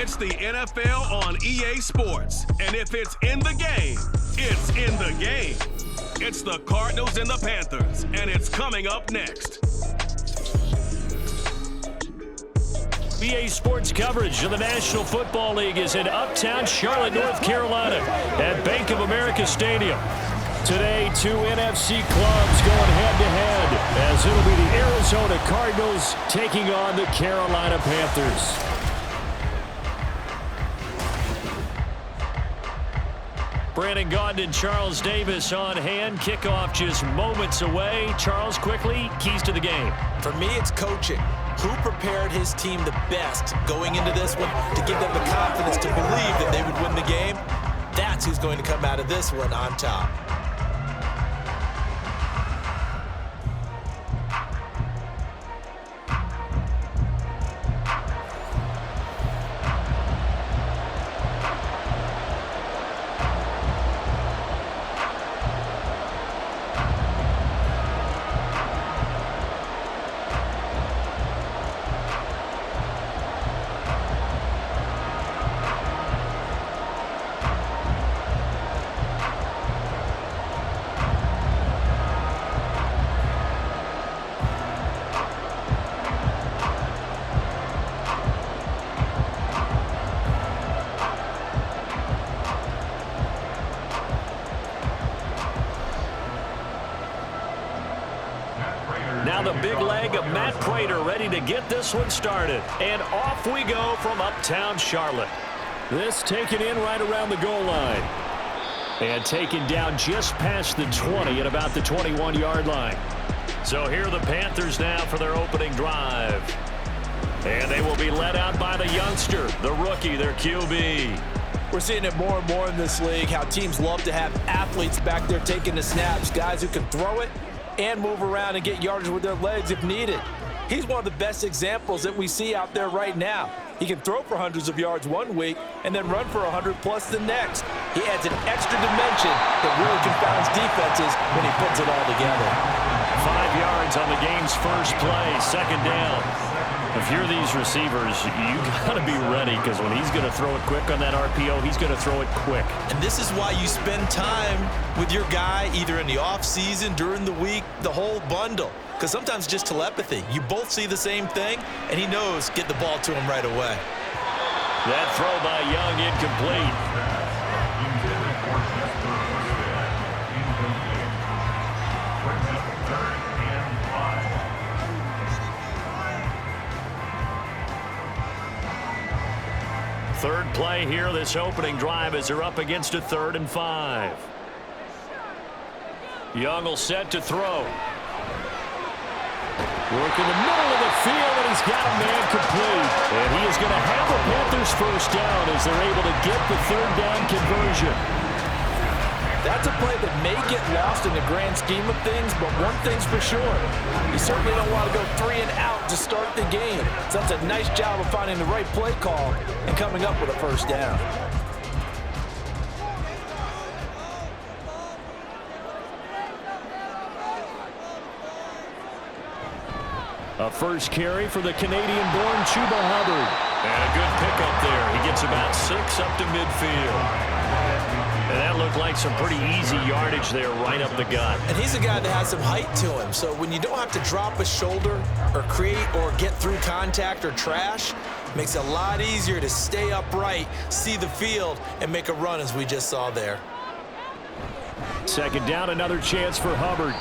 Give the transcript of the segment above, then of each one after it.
It's the NFL on EA Sports. And if it's in the game, it's in the game. It's the Cardinals and the Panthers, and it's coming up next. EA Sports coverage of the National Football League is in uptown Charlotte, North Carolina at Bank of America Stadium. Today, two NFC clubs going head-to-head as it'll be the Arizona Cardinals taking on the Carolina Panthers. Brandon Gaudin and Charles Davis on hand. Kickoff just moments away. Charles, quickly, keys to the game. For me, it's coaching. Who prepared his team the best going into this one to give them the confidence to believe that they would win the game? That's who's going to come out of this one on top. Now the big leg of Matt Prater ready to get this one started. And off we go from uptown Charlotte. This taken in right around the goal line. And taken down just past the 20 at about the 21-yard line. So here are the Panthers now for their opening drive. And they will be led out by the youngster, the rookie, their QB. We're seeing it more and more in this league, how teams love to have athletes back there taking the snaps, guys who can throw it and move around and get yardage with their legs if needed. He's one of the best examples that we see out there right now. He can throw for hundreds of yards one week and then run for 100+ the next. He adds an extra dimension that really confounds defenses when he puts it all together. 5 yards on the game's first play, second down. If you're these receivers, you got to be ready because when he's going to throw it quick on that RPO, he's going to throw it quick. And this is why you spend time with your guy either in the offseason, during the week, the whole bundle. Because sometimes just telepathy. You both see the same thing, and he knows get the ball to him right away. That throw by Young incomplete. Third play here, this opening drive as they're up against a 3rd and 5. Young will set to throw. Work in the middle of the field, and he's got a man complete. And he is going to have the Panthers first down as they're able to get the 3rd down conversion. That's a play that may get lost in the grand scheme of things, but one thing's for sure. You certainly don't want to go 3 and out to start the game. So that's a nice job of finding the right play call and coming up with a first down. A first carry for the Canadian-born Chuba Hubbard. And a good pickup there. He gets about 6 up to midfield. And that looked like some pretty easy yardage there right up the gut. And he's a guy that has some height to him. So when you don't have to drop a shoulder or create or get through contact or trash, it makes it a lot easier to stay upright, see the field, and make a run as we just saw there. Second down, another chance for Hubbard.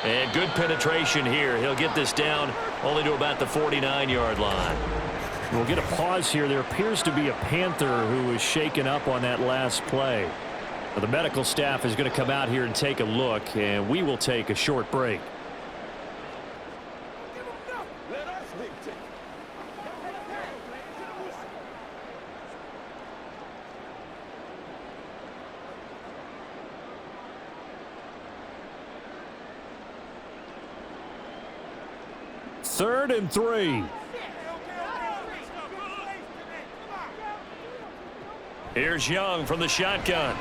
And good penetration here. He'll get this down only to about the 49-yard line. We'll get a pause here. There appears to be a Panther who was shaken up on that last play. The medical staff is going to come out here and take a look, and we will take a short break. Third and 3. Here's Young from the shotgun.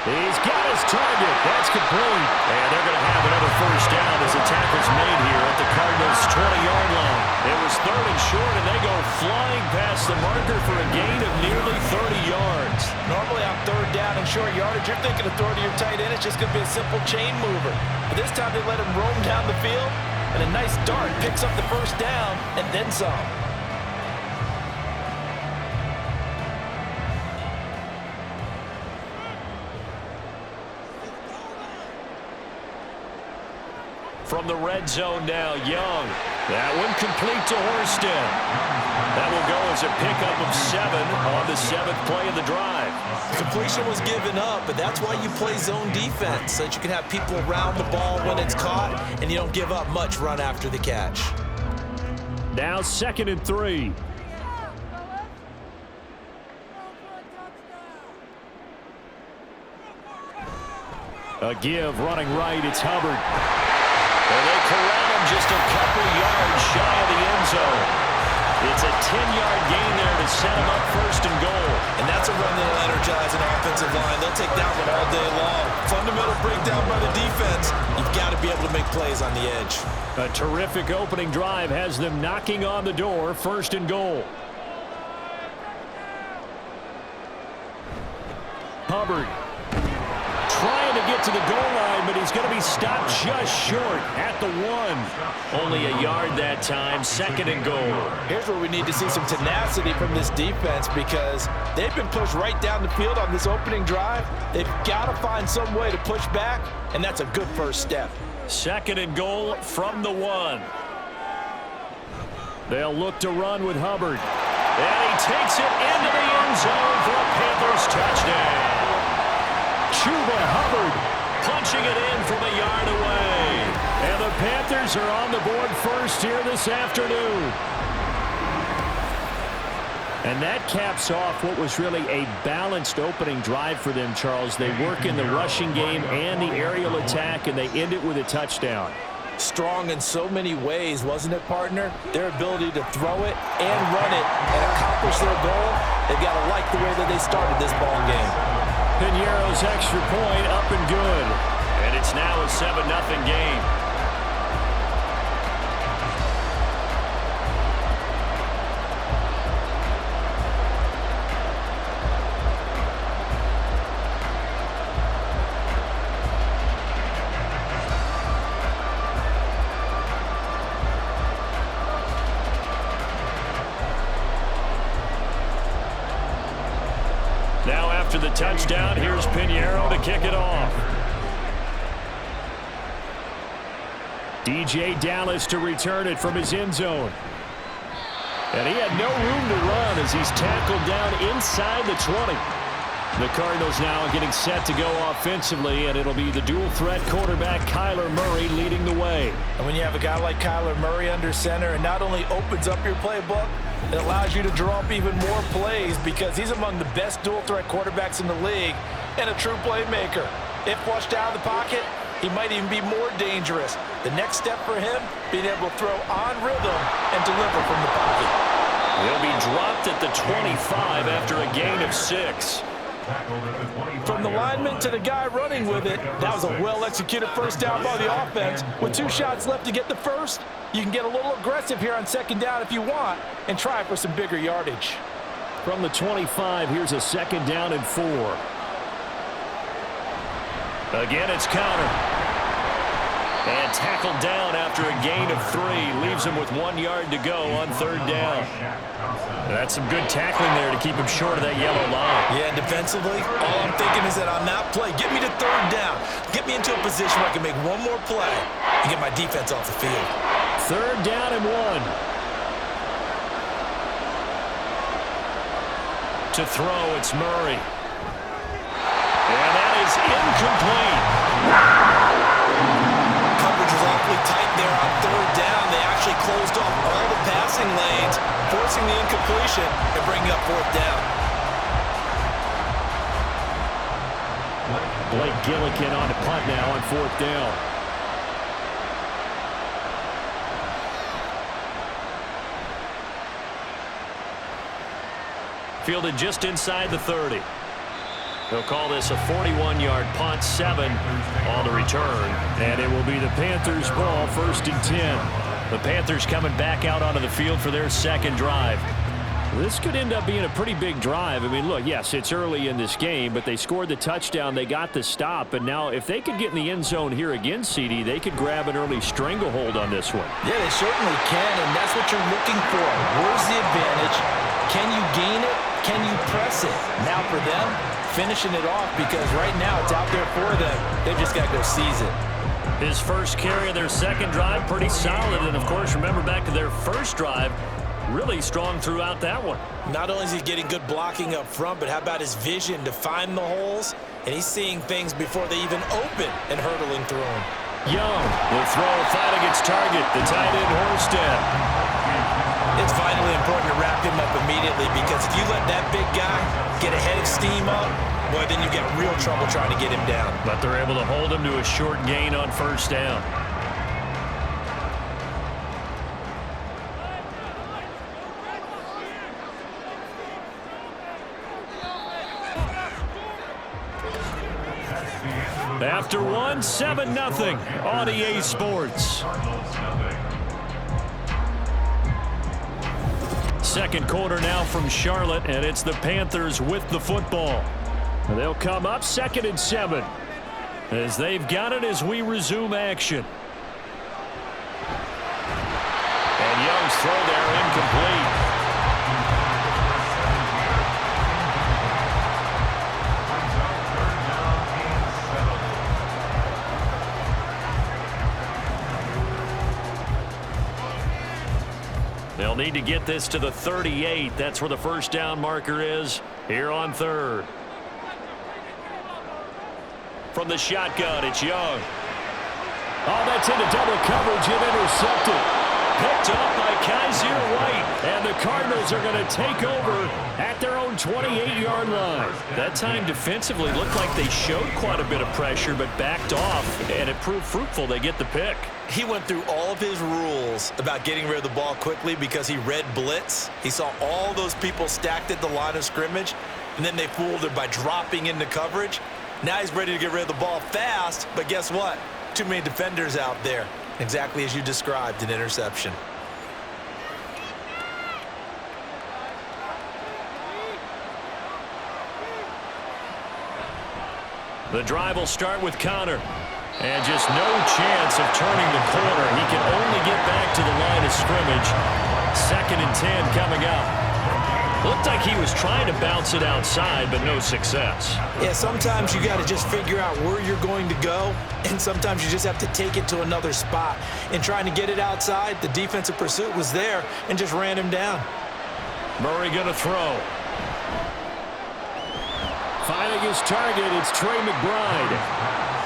He's got his target. That's complete. And they're going to have another first down as the tackle's made here at the Cardinals' 20-yard line. It was third and short, and they go flying past the marker for a gain of nearly 30 yards. Normally on third down and short yardage, you're thinking of throwing to your tight end. It's just going to be a simple chain mover. But this time they let him roam down the field, and a nice dart picks up the first down and then some. From the red zone now, Young. That one complete to Horsted. That will go as a pickup of 7 on the 7th play of the drive. Completion was given up, but that's why you play zone defense, so that you can have people around the ball when it's caught, and you don't give up much run after the catch. Now 2nd and 3. A give running right, it's Hubbard. And they corral him just a couple yards shy of the end zone. It's a 10-yard gain there to set him up 1st and goal. And that's a run that'll energize an offensive line. They'll take that one all day long. Fundamental breakdown by the defense. You've got to be able to make plays on the edge. A terrific opening drive has them knocking on the door, 1st and goal. Hubbard trying to get to the goal line, but he's going to be stopped just short at the 1. Only a yard that time, 2nd and goal. Here's where we need to see some tenacity from this defense, because they've been pushed right down the field on this opening drive. They've got to find some way to push back, and that's a good first step. 2nd and goal from the 1. They'll look to run with Hubbard. And he takes it into the end zone for a Panthers touchdown. Chuba Hubbard punching it in from a yard away. And the Panthers are on the board first here this afternoon. And that caps off what was really a balanced opening drive for them, Charles. They work in the rushing game and the aerial attack, and they end it with a touchdown. Strong in so many ways, wasn't it, partner? Their ability to throw it and run it and accomplish their goal, they've got to like the way that they started this ball game. Piñeiro's extra point up and good. And it's now a 7-0 game. Now after the touchdown, here's Piñeiro to kick it off. DJ Dallas to return it from his end zone. And he had no room to run as he's tackled down inside the 20. The Cardinals now getting set to go offensively, and it'll be the dual-threat quarterback Kyler Murray leading the way. And when you have a guy like Kyler Murray under center, it not only opens up your playbook, it allows you to draw up even more plays, because he's among the best dual-threat quarterbacks in the league and a true playmaker. If flushed out of the pocket, he might even be more dangerous. The next step for him, being able to throw on rhythm and deliver from the pocket. He'll be dropped at the 25 after a gain of 6. From the lineman to the guy running with it, that was a well-executed first down by the offense. With 2 shots left to get the first, you can get a little aggressive here on 2nd down if you want and try for some bigger yardage. From the 25, here's a 2nd down and 4. Again, it's counter. And tackled down after a gain of 3. Leaves him with 1 yard to go on 3rd down. That's some good tackling there to keep him short of that yellow line. Yeah, and defensively, all I'm thinking is that on that play, get me to 3rd down. Get me into a position where I can make one more play and get my defense off the field. 3rd down and 1. To throw, it's Murray. And that is incomplete. Coverage was awfully tight there on 3rd down. They actually closed off all the passing lanes, forcing the incompletion and bringing up 4th down. Blake Gillikin on the punt now on 4th down. Fielded just inside the 30. They'll call this a 41-yard punt, 7 on the return. And it will be the Panthers' ball, 1st and 10. The Panthers coming back out onto the field for their second drive. This could end up being a pretty big drive. I mean, look, yes, it's early in this game, but they scored the touchdown. They got the stop. And now if they could get in the end zone here again, CD, they could grab an early stranglehold on this one. Yeah, they certainly can, and that's what you're looking for. Where's the advantage? Can you gain it? Can you press it? Now for them, finishing it off, because right now it's out there for them. They've just got to go seize it. His first carry of their second drive, pretty solid. And, of course, remember back to their first drive, really strong throughout that one. Not only is he getting good blocking up front, but how about his vision to find the holes? And he's seeing things before they even open and hurdling through them. Young will throw, finding its target, the tight end Horsted. It's vitally important to wrap him up immediately, because if you let that big guy get a head of steam up, boy, then you get real trouble trying to get him down. But they're able to hold him to a short gain on first down. After one, 7-0 on EA Sports. Second quarter now from Charlotte, and it's the Panthers with the football. They'll come up 2nd and 7 as they've got it as we resume action. And Young's throw there incomplete. They'll need to get this to the 38. That's where the first down marker is here on 3rd. From the shotgun, it's Young. Oh, that's into double coverage and intercepted. Picked up by Kaiser White. And the Cardinals are going to take over at their own 28-yard line. That time defensively looked like they showed quite a bit of pressure but backed off, and it proved fruitful. They get the pick. He went through all of his rules about getting rid of the ball quickly because he read blitz. He saw all those people stacked at the line of scrimmage, and then they fooled him by dropping into coverage. Now he's ready to get rid of the ball fast, but guess what? Too many defenders out there. Exactly as you described, an interception. The drive will start with Connor. And just no chance of turning the corner. He can only get back to the line of scrimmage. 2nd and 10 coming up. Looked like he was trying to bounce it outside, but no success. Yeah, sometimes you got to just figure out where you're going to go, and sometimes you just have to take it to another spot. In trying to get it outside, the defensive pursuit was there and just ran him down. Murray going to throw. Finding his target, it's Trey McBride.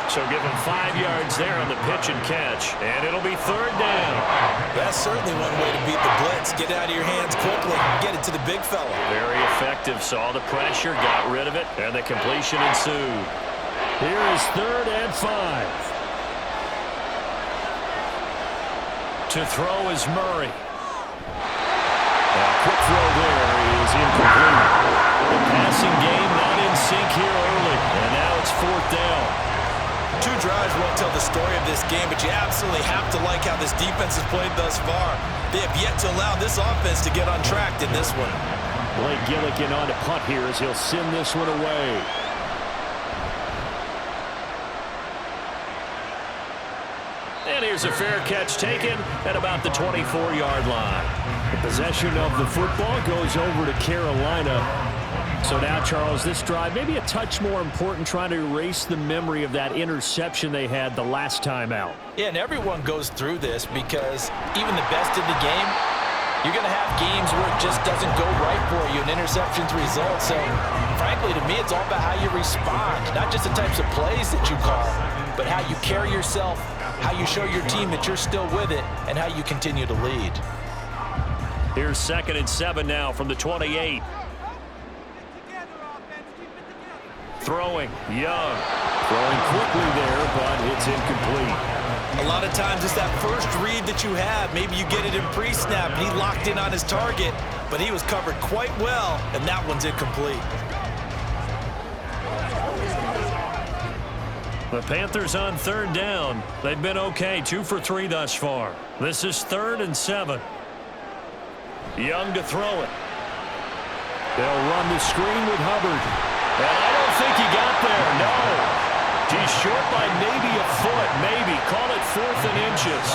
So give him 5 yards there on the pitch and catch, and it'll be 3rd down. That's certainly one way to beat the blitz. Get it out of your hands quickly and get it to the big fella. Very effective. Saw the pressure, got rid of it, and the completion ensued. Here is 3rd and 5. To throw is Murray. A quick throw there is incomplete. The passing game not in sync here early, and now it's 4th down. 2 drives won't tell the story of this game, but you absolutely have to like how this defense has played thus far. They have yet to allow this offense to get untracked in this one. Blake Gillikin on to punt here as he'll send this one away. And here's a fair catch taken at about the 24-yard line. The possession of the football goes over to Carolina. So now, Charles, this drive maybe a touch more important, trying to erase the memory of that interception they had the last time out. Yeah, and everyone goes through this because even the best in the game, you're going to have games where it just doesn't go right for you, and interceptions result. So, frankly, to me, it's all about how you respond, not just the types of plays that you call, but how you carry yourself, how you show your team that you're still with it, and how you continue to lead. Here's 2nd and 7 now from the 28. Throwing, Young. Throwing quickly there, but it's incomplete. A lot of times it's that first read that you have. Maybe you get it in pre-snap, and he locked in on his target, but he was covered quite well, and that one's incomplete. The Panthers on third down. They've been okay, 2 for 3 thus far. This is 3rd and 7. Young to throw it. They'll run the screen with Hubbard. And I don't think he got there, no. He's short by maybe a foot, maybe. Call it 4th and inches.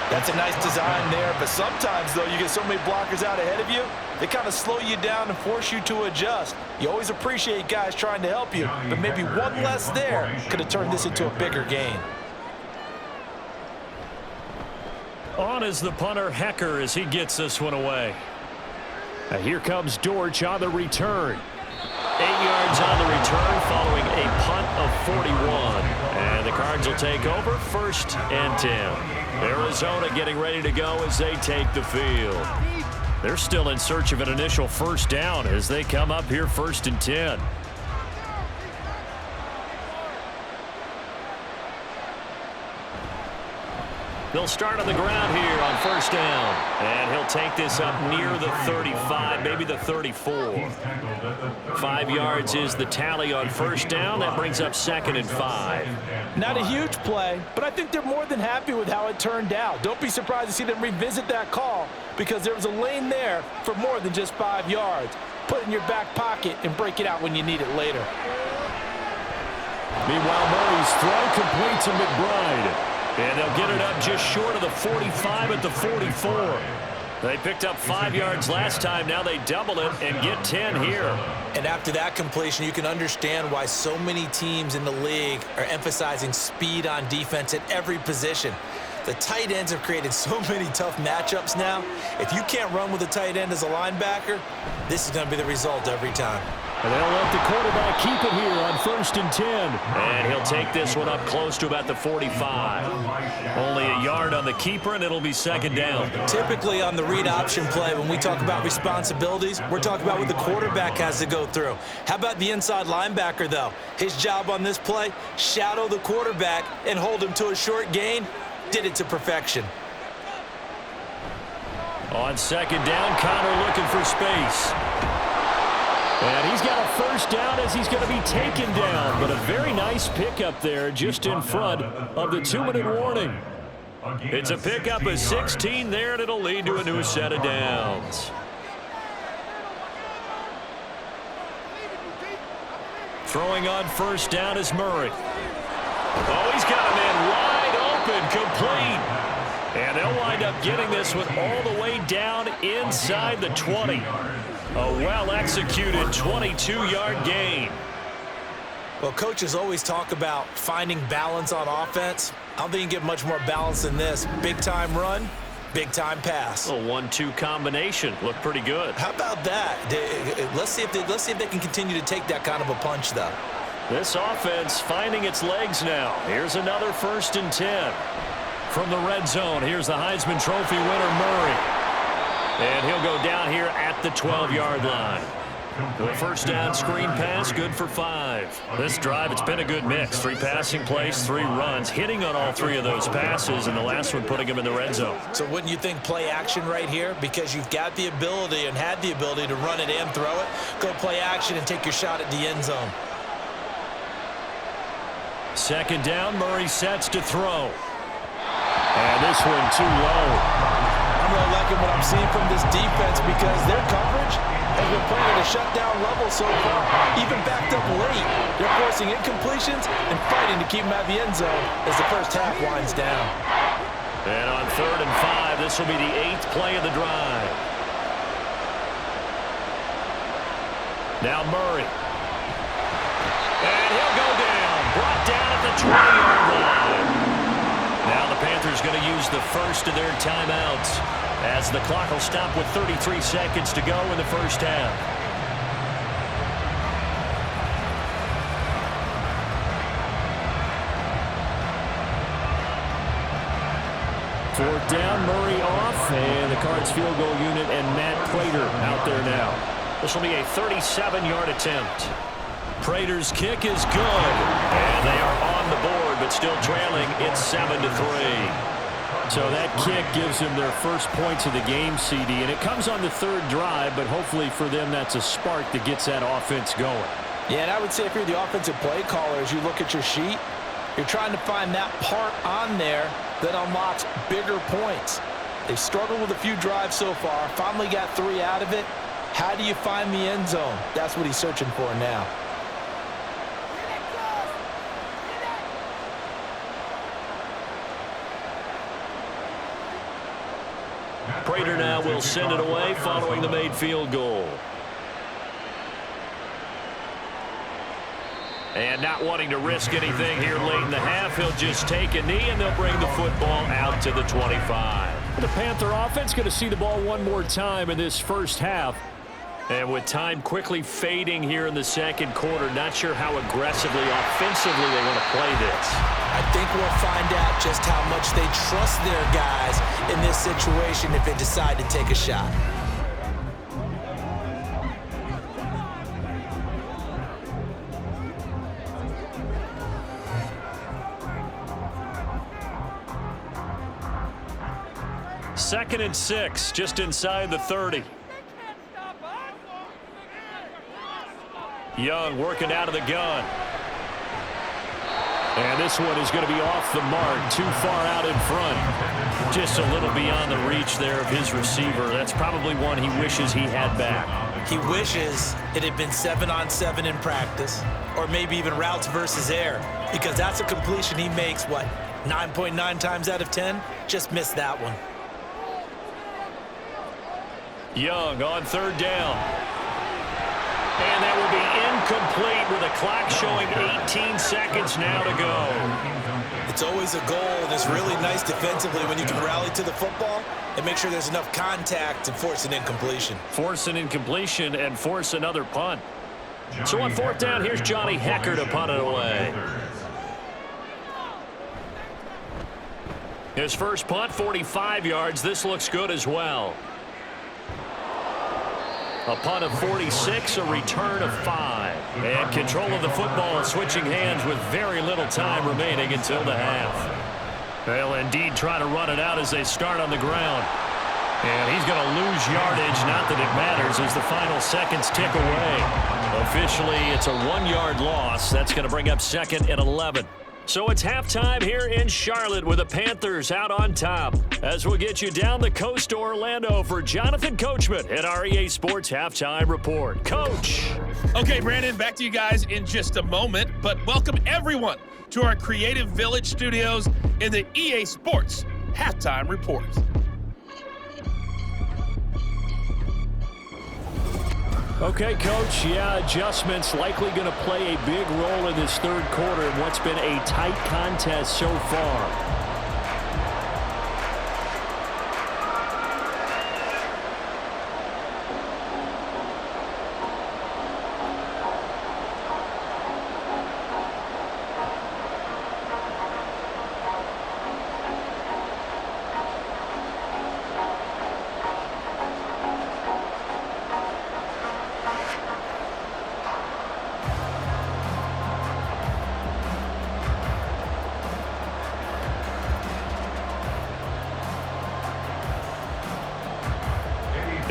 That's a nice design there, but sometimes, though, you get so many blockers out ahead of you, they kind of slow you down and force you to adjust. You always appreciate guys trying to help you, but maybe one less there could have turned this into a bigger gain. On is the punter, Hecker, as he gets this one away. Now here comes Dortch on the return. 8 yards on the return following a punt of 41. And the Cards will take over, 1st and 10. Arizona getting ready to go as they take the field. They're still in search of an initial 1st down as they come up here 1st and 10. They'll start on the ground here on 1st down. And he'll take this up near the 35, maybe the 34. 5 yards is the tally on 1st down. That brings up 2nd and 5. Not a huge play, but I think they're more than happy with how it turned out. Don't be surprised to see them revisit that call because there was a lane there for more than just 5 yards. Put it in your back pocket and break it out when you need it later. Meanwhile, Murray's throw complete to McBride. And they'll get it up just short of the 45 at the 44. They picked up 5 yards last time. Now they double it and get 10 here. And after that completion, you can understand why so many teams in the league are emphasizing speed on defense at every position. The tight ends have created so many tough matchups now. If you can't run with a tight end as a linebacker, this is going to be the result every time. And they'll let the quarterback keep it here on 1st and 10. And he'll take this one up close to about the 45. Only a yard on the keeper, and it'll be 2nd down. Typically on the read option play, when we talk about responsibilities, we're talking about what the quarterback has to go through. How about the inside linebacker, though? His job on this play, shadow the quarterback and hold him to a short gain. Did it to perfection. On 2nd down, Connor looking for space. And he's got a 1st down as he's going to be taken down. But a very nice pickup there just in front of the 2-minute warning. It's a pickup of 16 there, and it'll lead to a new set of downs. Throwing on 1st down is Murray. Oh, he's got him in wide open, complete. And they'll wind up getting this one all the way down inside the 20. A well-executed 22-yard gain. Well, coaches always talk about finding balance on offense. I don't think you can get much more balance than this. Big-time run, big-time pass. A 1-2 combination. Looked pretty good. How about that? Let's see if they can continue to take that kind of a punch, though. This offense finding its legs now. Here's another 1st and 10. From the red zone, here's the Heisman Trophy winner, Murray. And he'll go down here at the 12-yard line. The 1st down screen pass, good for 5. This drive, it's been a good mix. 3 passing plays, 3 runs, hitting on all 3 of those passes, and the last one putting him in the red zone. So wouldn't you think play action right here? Because you've got the ability and had the ability to run it and throw it. Go play action and take your shot at the end zone. 2nd down, Murray sets to throw. And this one too low. I'm really liking what I'm seeing from this defense because their coverage has been playing at a shutdown level so far, even backed up late. They're forcing incompletions and fighting to keep them out of the end zone as the first half winds down. And on 3rd and 5, this will be the 8th play of the drive. Now Murray. And he'll go down. Brought down at the 20-yard line. Now the Panthers going to use the first of their timeouts as the clock will stop with 33 seconds to go in the first half. 4th down, Murray off, and the Cards field goal unit and Matt Prater out there now. This will be a 37-yard attempt. Prater's kick is good, and they are on the board, but still trailing. It's 7-3. So that kick gives them their first points of the game, CD, and it comes on the 3rd drive, but hopefully for them that's a spark that gets that offense going. Yeah, and I would say if you're the offensive play caller, as you look at your sheet, You're trying to find that part on there that unlocks bigger points. They've struggled with a few drives so far, finally got 3 out of it. How do you find the end zone? That's what he's searching for now. Prater now will send it away following the made field goal. And not wanting to risk anything here late in the half, he'll just take a knee, and they'll bring the football out to the 25. The Panther offense going to see the ball one more time in this first half. And with time quickly fading here in the second quarter, not sure how aggressively, offensively they want to play this. I think we'll find out just how much they trust their guys in this situation if they decide to take a shot. Second and 6, just inside the 30. Young working out of the gun. And this one is going to be off the mark, too far out in front. Just a little beyond the reach there of his receiver. That's probably one he wishes he had back. He wishes it had been 7-on-7 in practice, or maybe even routes versus air, because that's a completion he makes, 9.9 times out of 10? Just missed that one. Young on third down. And that will be incomplete with a clock showing 18 seconds now to go. It's always a goal, and it's really nice defensively when you can rally to the football and make sure there's enough contact to force an incompletion. Force an incompletion and force another punt. So on fourth down, here's Johnny Hecker to punt it away. His first punt, 45 yards. This looks good as well. A punt of 46, a return of 5. And control of the football and switching hands with very little time remaining until the half. They'll indeed try to run it out as they start on the ground. And he's going to lose yardage, not that it matters, as the final seconds tick away. Officially, it's a 1-yard loss. That's going to bring up second and 11. So it's halftime here in Charlotte with the Panthers out on top. As we'll get you down the coast to Orlando for Jonathan Coachman at our EA Sports Halftime Report. Coach. Okay, Brandon, back to you guys in just a moment. But welcome everyone to our Creative Village studios in the EA Sports Halftime Report. Okay, Coach, adjustments likely going to play a big role in this third quarter in what's been a tight contest so far.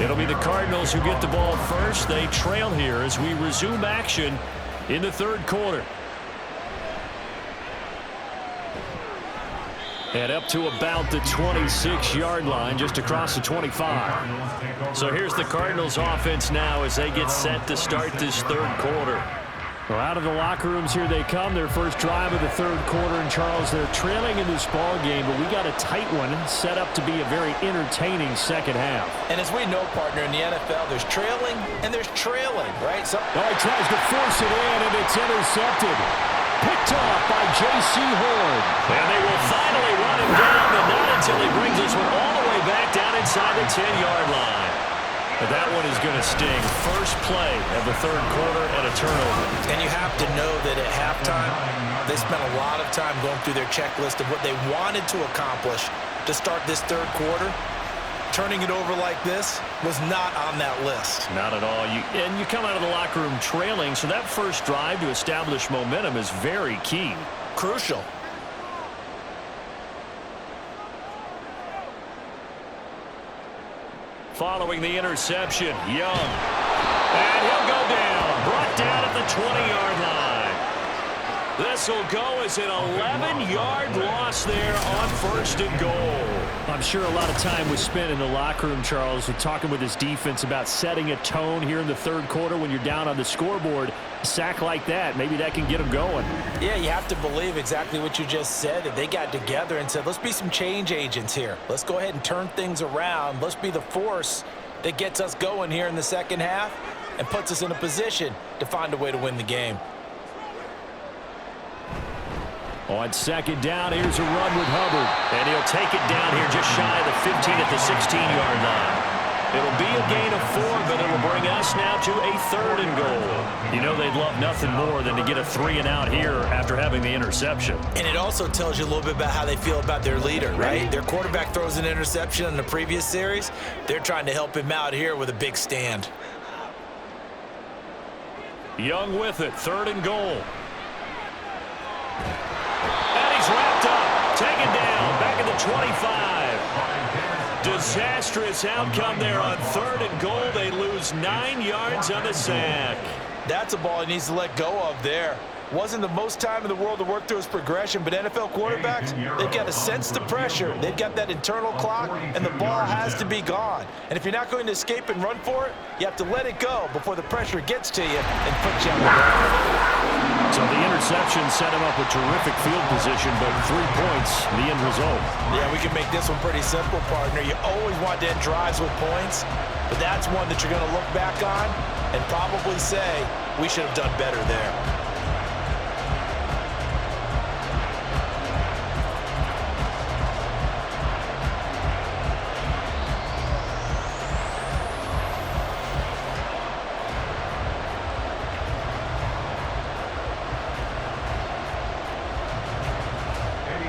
It'll be the Cardinals who get the ball first. They trail here as we resume action in the third quarter. And up to about the 26-yard line, just across the 25. So here's the Cardinals offense now as they get set to start this third quarter. Well, out of the locker rooms here they come. Their first drive of the third quarter. And, Charles, they're trailing in this ball game, but we got a tight one set up to be a very entertaining second half. And as we know, partner, in the NFL, there's trailing and there's trailing, right? So he tries to force it in, and it's intercepted. Picked off by J.C. Horn. And they will finally run him down, but not until he brings this one all the way back down inside the 10-yard line. But that one is going to sting. First play of the third quarter and a turnover. And you have to know that at halftime, they spent a lot of time going through their checklist of what they wanted to accomplish to start this third quarter. Turning it over like this was not on that list. Not at all. And you come out of the locker room trailing, so that first drive to establish momentum is very key. Crucial. Following the interception, Young. And he'll go down. Brought down at the 20-yard line. This will go as an 11-yard loss there on 1st and goal. I'm sure a lot of time was spent in the locker room, Charles, with talking with his defense about setting a tone here in the 3rd quarter when you're down on the scoreboard. A sack like that, maybe that can get them going. Yeah, you have to believe exactly what you just said, that they got together and said, let's be some change agents here. Let's go ahead and turn things around. Let's be the force that gets us going here in the 2nd half and puts us in a position to find a way to win the game. On 2nd down, here's a run with Hubbard. And he'll take it down here just shy of the 15 at the 16-yard line. It'll be a gain of 4, but it'll bring us now to a 3rd and goal. You know they'd love nothing more than to get a 3-and-out here after having the interception. And it also tells you a little bit about how they feel about their leader, right? Their quarterback throws an interception in the previous series. They're trying to help him out here with a big stand. Young with it, 3rd and goal. And he's wrapped up, taken down, back at the 25. Disastrous outcome there on 3rd and goal. They lose 9 yards on the sack. That's a ball he needs to let go of there. Wasn't the most time in the world to work through his progression, but NFL quarterbacks, they've got to sense the pressure. They've got that internal clock, and the ball has to be gone. And if you're not going to escape and run for it, you have to let it go before the pressure gets to you and puts you on the ground. So the interception set him up with terrific field position, but 3 points, the end result. Yeah, we can make this one pretty simple, partner. You always want to end drives with points, but that's one that you're going to look back on and probably say, we should have done better there.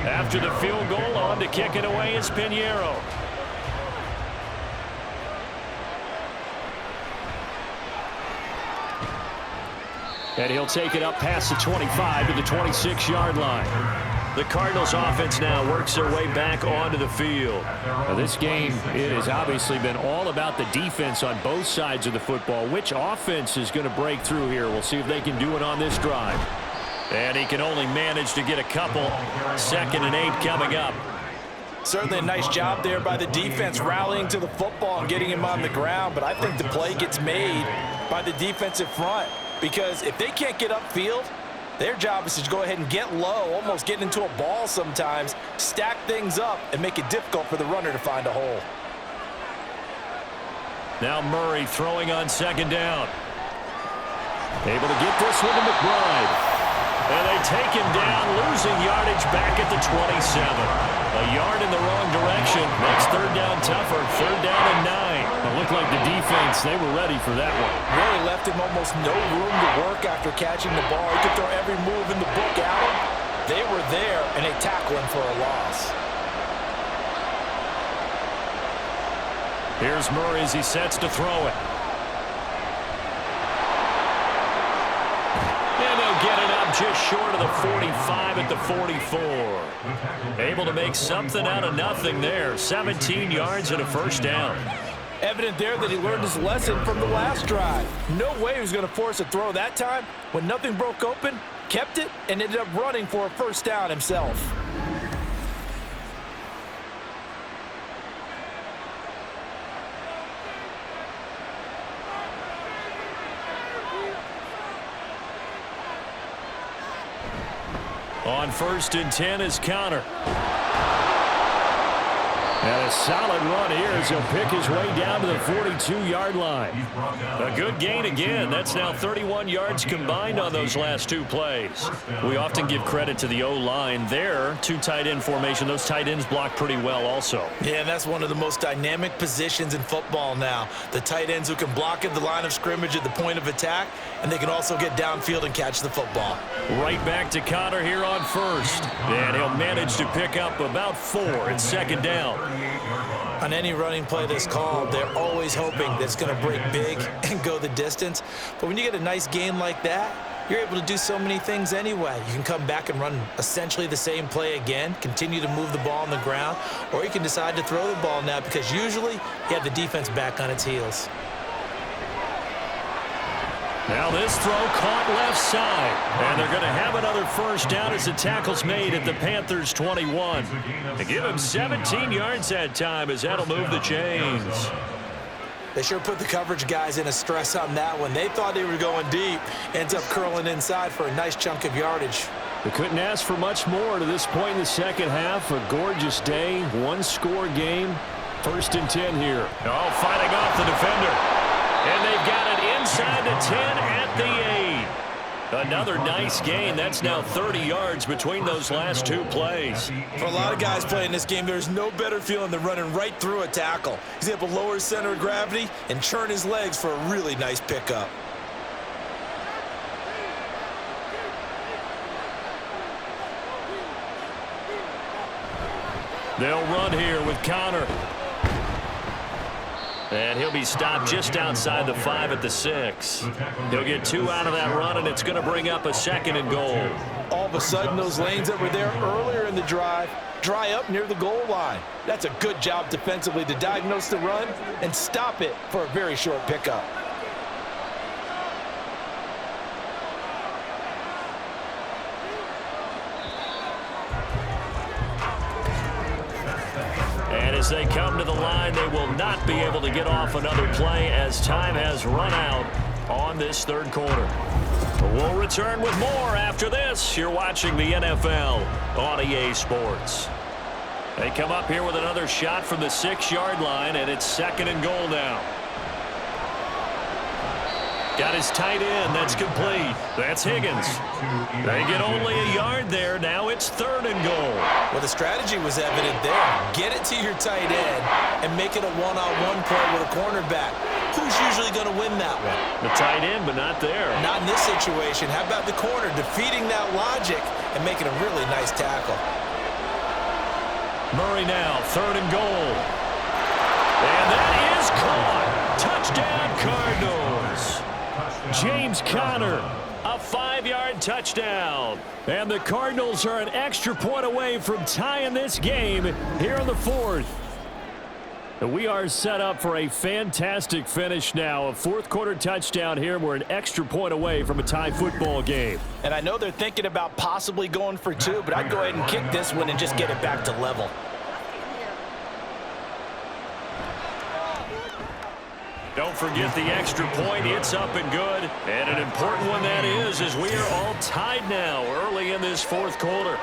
After the field goal, on to kick it away is Pinheiro. And he'll take it up past the 25 to the 26-yard line. The Cardinals offense now works their way back onto the field. Now, this game, it has obviously been all about the defense on both sides of the football. Which offense is going to break through here? We'll see if they can do it on this drive. And he can only manage to get a couple. 2nd and 8 coming up. Certainly a nice job there by the defense rallying to the football and getting him on the ground, but I think the play gets made by the defensive front because if they can't get upfield, their job is to go ahead and get low, almost get into a ball sometimes, stack things up, and make it difficult for the runner to find a hole. Now Murray throwing on 2nd down. Able to get this one to McBride. And they take him down, losing yardage back at the 27. A yard in the wrong direction. Makes 3rd down tougher. 3rd down and 9. It looked like the defense, they were ready for that one. Really left him almost no room to work after catching the ball. He could throw every move in the book at him. They were there, and they tackle him for a loss. Here's Murray as he sets to throw it. Get it up just short of the 45 at the 44. Able to make something out of nothing there. 17 yards and a 1st down. Evident there that he learned his lesson from the last drive. No way he was going to force a throw that time. When nothing broke open, kept it, and ended up running for a 1st down himself. On 1st and 10 is Connor. And a solid run here as he'll pick his way down to the 42-yard line. A good gain again. That's now 31 yards combined on those last 2 plays. We often give credit to the O-line there. 2 tight end formation. Those tight ends block pretty well also. Yeah, and that's one of the most dynamic positions in football now. The tight ends who can block at the line of scrimmage at the point of attack, and they can also get downfield and catch the football. Right back to Connor here on 1st. And he'll manage to pick up about 4 at 2nd down. On any running play that's called, they're always hoping that it's going to break big and go the distance. But when you get a nice gain like that, you're able to do so many things anyway. You can come back and run essentially the same play again, continue to move the ball on the ground, or you can decide to throw the ball now because usually you have the defense back on its heels. Now this throw caught left side. And they're going to have another first down as the tackle's made at the Panthers 21. To give him 17 yards that time as that'll move the chains. They sure put the coverage guys in a stress on that one. They thought they were going deep. Ends up curling inside for a nice chunk of yardage. They couldn't ask for much more to this point in the second half. A gorgeous day, one-score game. 1st and 10 here. Oh, fighting off the defender. And they've got it inside the 10 at the 8. Another nice gain. That's now 30 yards between those last two plays. For a lot of guys playing this game, there's no better feeling than running right through a tackle. He's able to lower his center of gravity and churn his legs for a really nice pickup. They'll run here with Connor. And he'll be stopped just outside the 5 at the 6. He'll get 2 out of that run, and it's going to bring up a 2nd and goal. All of a sudden, those lanes that were there earlier in the drive dry up near the goal line. That's a good job defensively to diagnose the run and stop it for a very short pickup. And as they come to the line, they will not be able to get off another play as time has run out on this 3rd quarter. We'll return with more after this. You're watching the NFL on EA Sports. They come up here with another shot from the 6-yard line, and it's 2nd and goal now. Got his tight end. That's complete. That's Higgins. They get only a yard there. Now it's 3rd and goal. Well, the strategy was evident there. Get it to your tight end and make it a one-on-one play with a cornerback. Who's usually going to win that one? The tight end, but not there. Not in this situation. How about the corner defeating that logic and making a really nice tackle? Murray now, 3rd and goal. And that is caught. Touchdown, Cardinals. James Conner, a 5-yard touchdown. And the Cardinals are an extra point away from tying this game here in the 4th. We are set up for a fantastic finish now. A 4th quarter touchdown here. We're an extra point away from a tie football game. And I know they're thinking about possibly going for 2, but I'd go ahead and kick this one and just get it back to level. Don't forget the extra point. It's up and good. And an important one that is, as we are all tied now early in this 4th quarter.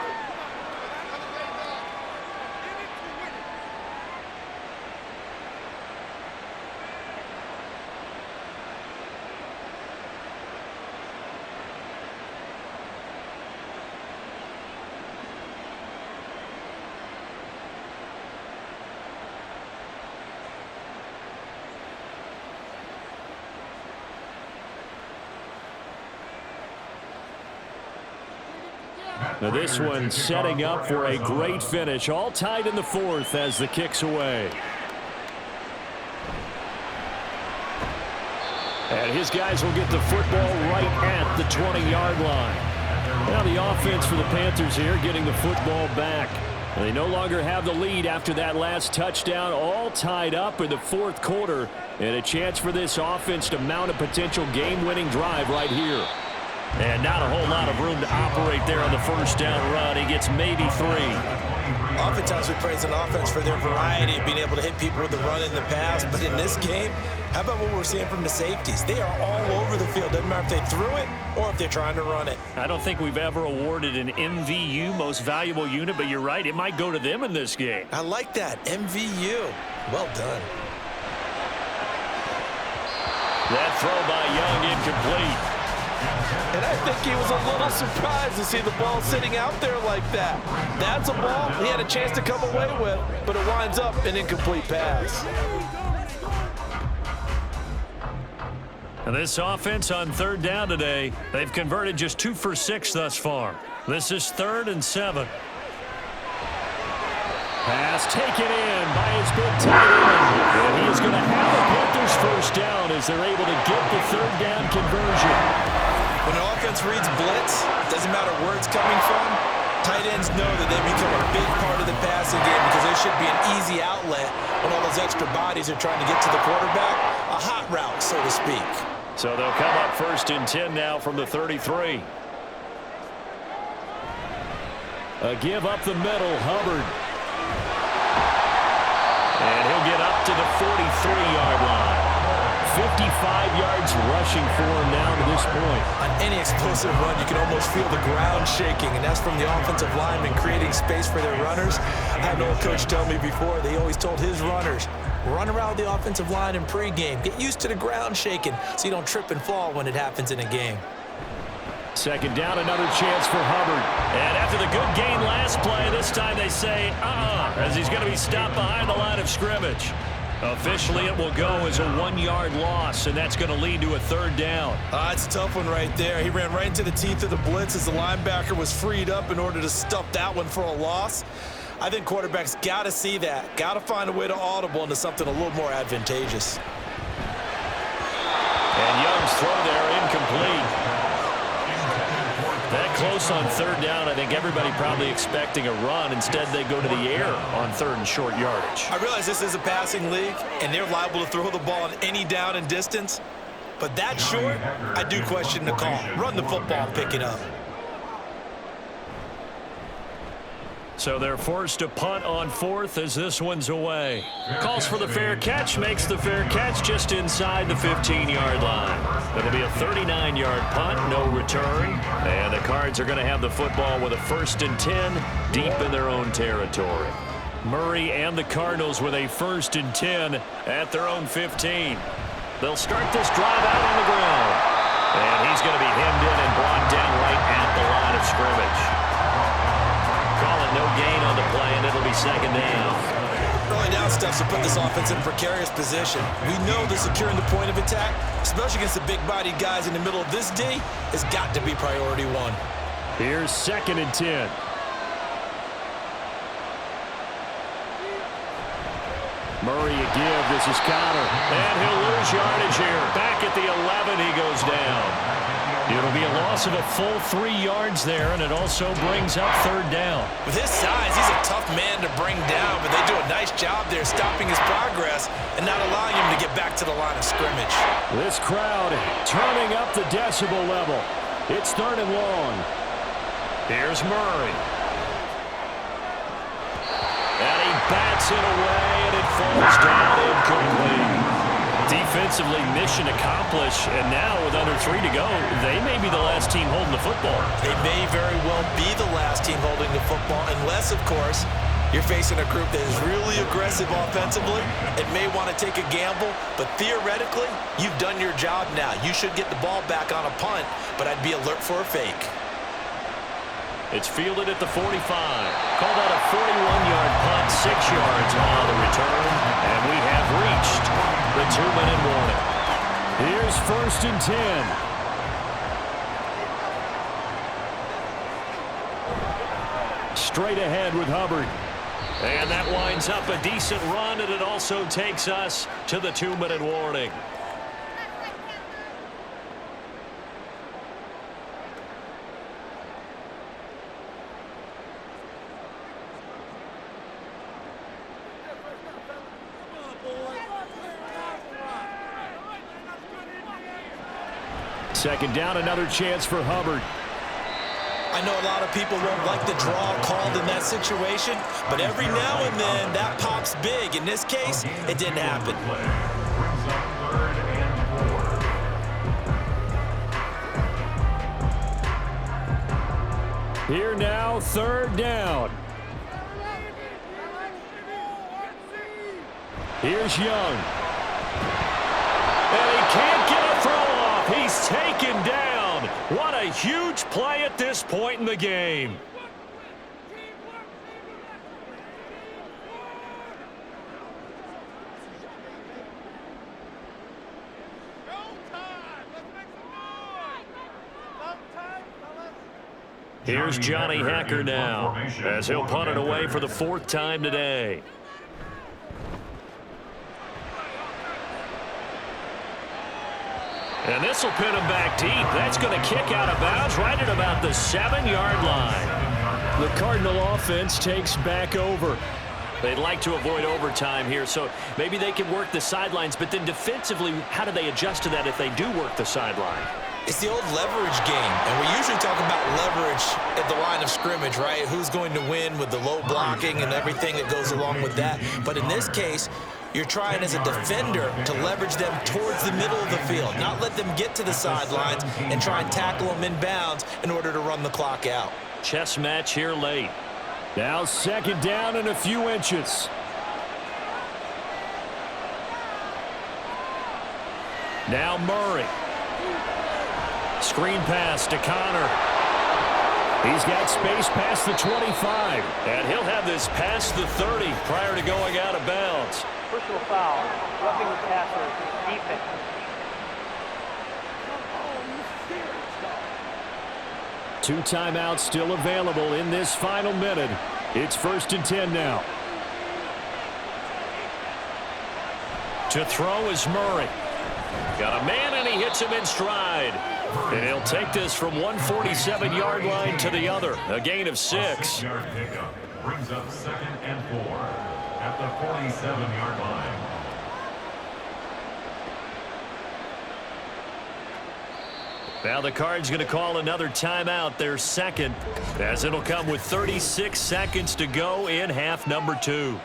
Now this one setting up for a great finish. All tied in the 4th as the kick's away. And his guys will get the football right at the 20-yard line. Now the offense for the Panthers here getting the football back. They no longer have the lead after that last touchdown. All tied up in the 4th quarter. And a chance for this offense to mount a potential game-winning drive right here. And not a whole lot of room to operate there on the 1st down run. He gets maybe 3. Oftentimes we praise an offense for their variety of being able to hit people with the run in the pass. But in this game, how about what we're seeing from the safeties? They are all over the field. Doesn't matter if they threw it or if they're trying to run it. I don't think we've ever awarded an MVU, most valuable unit, but you're right. It might go to them in this game. I like that. MVU. Well done. That throw by Young incomplete. And I think he was a little surprised to see the ball sitting out there like that. That's a ball he had a chance to come away with, but it winds up an incomplete pass. And this offense on 3rd down today, they've converted just 2 for 6 thus far. This is 3rd and 7. Pass taken in by his big tight end. And he is going to have the Panthers 1st down as they're able to get the 3rd down conversion. When an offense reads blitz, doesn't matter where it's coming from, tight ends know that they become a big part of the passing game because there should be an easy outlet when all those extra bodies are trying to get to the quarterback. A hot route, so to speak. So they'll come up 1st and 10 now from the 33. A give up the middle, Hubbard. And he'll get up to the 43-yard line. 55 yards rushing for him now to this point. On any explosive run, you can almost feel the ground shaking, and that's from the offensive linemen creating space for their runners. I had an old coach tell me before, they always told his runners, run around the offensive line in pregame. Get used to the ground shaking so you don't trip and fall when it happens in a game. 2nd down, another chance for Hubbard. And after the good gain last play, this time they say, as he's going to be stopped behind the line of scrimmage. Officially, it will go as a 1-yard loss, and that's going to lead to a 3rd down. It's a tough one right there. He ran right into the teeth of the blitz as the linebacker was freed up in order to stuff that one for a loss. I think quarterbacks got to see that, got to find a way to audible into something a little more advantageous. And Young's throw there incomplete. That close on 3rd down, I think everybody probably expecting a run. Instead, they go to the air on 3rd and short yardage. I realize this is a passing league, and they're liable to throw the ball on any down and distance. But that short, I do question the call. Run the football and pick it up. So they're forced to punt on 4th as this one's away. Calls for the fair catch, makes the fair catch just inside the 15-yard line. It'll be a 39-yard punt, no return. And the Cards are going to have the football with a 1st and 10 deep in their own territory. Murray and the Cardinals with a 1st and 10 at their own 15. They'll start this drive out on the ground. And he's going to be hemmed in and brought down right at the line of scrimmage. Call it no gain on the play, and it'll be 2nd down. Early down steps will put this offense in a precarious position. We know that securing the point of attack, especially against the big-bodied guys in the middle of this D, has got to be priority 1. Here's 2nd and 10. Murray a give. This is Connor. And he'll lose yardage here. Back at the 11, he goes down. It'll be a loss of a full 3 yards there, and it also brings up 3rd down. With his size, he's a tough man to bring down, but they do a nice job there stopping his progress and not allowing him to get back to the line of scrimmage. This crowd turning up the decibel level. It's 3rd and long. Here's Murray. And he bats it away, and it falls down incomplete. Defensively, mission accomplished, and now with under 3 to go, they may be the last team holding the football. They may very well be the last team holding the football, unless, of course, you're facing a group that is really aggressive offensively and may want to take a gamble, but theoretically, you've done your job now. You should get the ball back on a punt, but I'd be alert for a fake. It's fielded at the 45. Called out a 41-yard punt, 6 yards on the return, and we have reached the 2-minute warning. Here's 1st and 10. Straight ahead with Hubbard. And that winds up a decent run, and it also takes us to the 2-minute warning. Second down, another chance for Hubbard. I know a lot of people won't like the draw called in that situation, but every now and then that pops big. In this case, it didn't happen. Here now, 3rd down. Here's Young. And he can't get a throw off. He's taken down. What a huge play at this point in the game. Here's Johnny Hacker now, as he'll punt it away for the 4th time today. And this will pin him back deep. That's going to kick out of bounds right at about the 7-yard line. The Cardinal offense takes back over. They'd like to avoid overtime here, so maybe they can work the sidelines, but then defensively, how do they adjust to that if they do work the sideline? It's the old leverage game, and we usually talk about leverage at the line of scrimmage, right? Who's going to win with the low blocking and everything that goes along with that. But in this case, you're trying as a defender to leverage them towards the middle of the field, not let them get to the sidelines and try and tackle them inbounds in order to run the clock out. Chess match here late. Now 2nd down and a few inches. Now Murray. Screen pass to Connor. He's got space past the 25. And he'll have this past the 30 prior to going out of bounds. Personal foul, roughing the passer, defense. Two timeouts still available in this final minute. It's 1st and 10 now. To throw is Murray. Got a man, and he hits him in stride. And he'll take this from 147-yard line to the other. A gain of 6. Yard pickup brings up 2nd and 4 at the 47-yard line. Now the Cards going to call another timeout, their 2nd, as it'll come with 36 seconds to go in half number 2.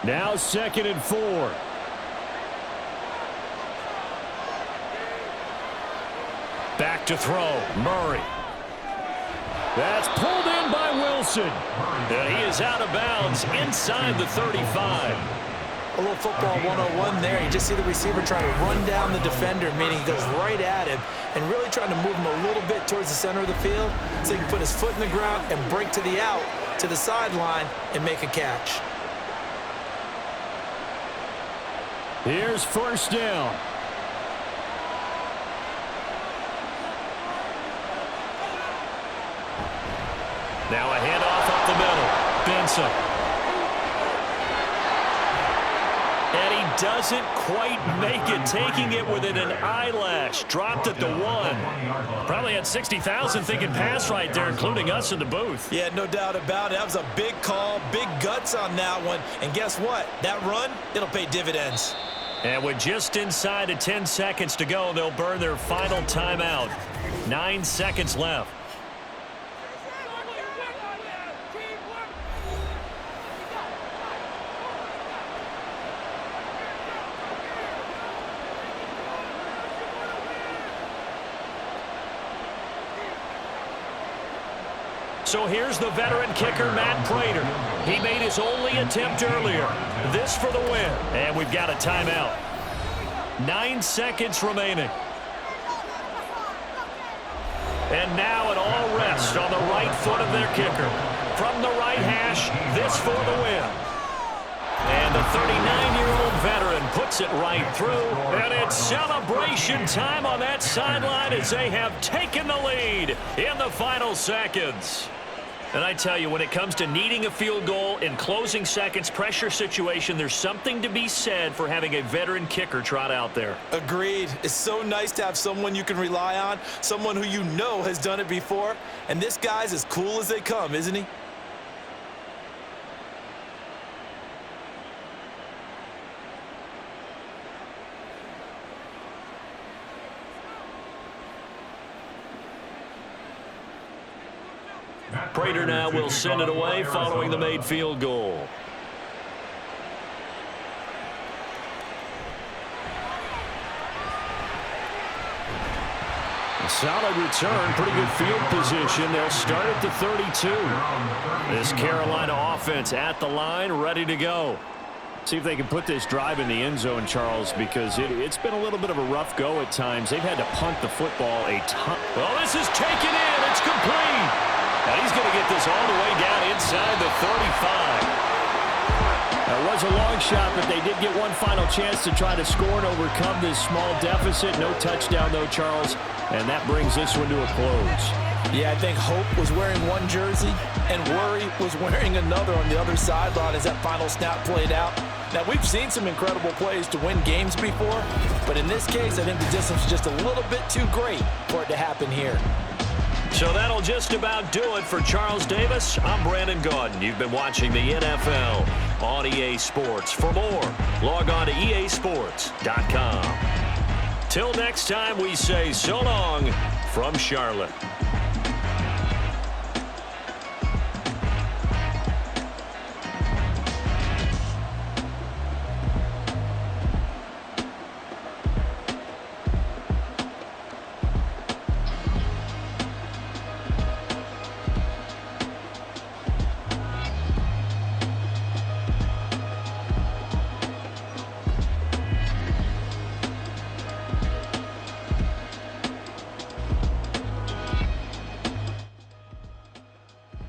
Now 2nd and 4. Back to throw, Murray. That's pulled in by Wilson. And he is out of bounds inside the 35. A little football 101 there. You just see the receiver trying to run down the defender, meaning he goes right at him and really trying to move him a little bit towards the center of the field so he can put his foot in the ground and break to the out, to the sideline, and make a catch. Here's 1st down. Now a handoff up the middle. Benson. And he doesn't quite make it, taking it within an eyelash. Dropped at the 1. Probably had 60,000 thinking pass right there, including us in the booth. Yeah, no doubt about it. That was a big call, big guts on that one. And guess what? That run, it'll pay dividends. And with just inside of 10 seconds to go, they'll burn their final timeout. 9 seconds left. So here's the veteran kicker, Matt Prater. He made his only attempt earlier. This for the win. And we've got a timeout. 9 seconds remaining. And now an all rest on the right foot of their kicker. From the right hash, this for the win. And the 39-year-old veteran puts it right through. And it's celebration time on that sideline as they have taken the lead in the final seconds. And I tell you, when it comes to needing a field goal in closing seconds, pressure situation, there's something to be said for having a veteran kicker trot out there. Agreed. It's so nice to have someone you can rely on, someone who you know has done it before. And this guy's as cool as they come, isn't he? Prater now will send it away following the made field goal. A solid return, pretty good field position. They'll start at the 32. This Carolina offense at the line, ready to go. See if they can put this drive in the end zone, Charles, because it's been a little bit of a rough go at times. They've had to punt the football a ton. Well, this is taken in. It's complete. And he's going to get this all the way down inside the 35. It was a long shot, but they did get one final chance to try to score and overcome this small deficit. No touchdown, though, Charles, and that brings this one to a close. Yeah, I think Hope was wearing one jersey and Worry was wearing another on the other sideline as that final snap played out. Now, we've seen some incredible plays to win games before, but in this case, I think the distance was just a little bit too great for it to happen here. So that'll just about do it for Charles Davis. I'm Brandon Gaudin. You've been watching the NFL on EA Sports. For more, log on to easports.com. Till next time, we say so long from Charlotte.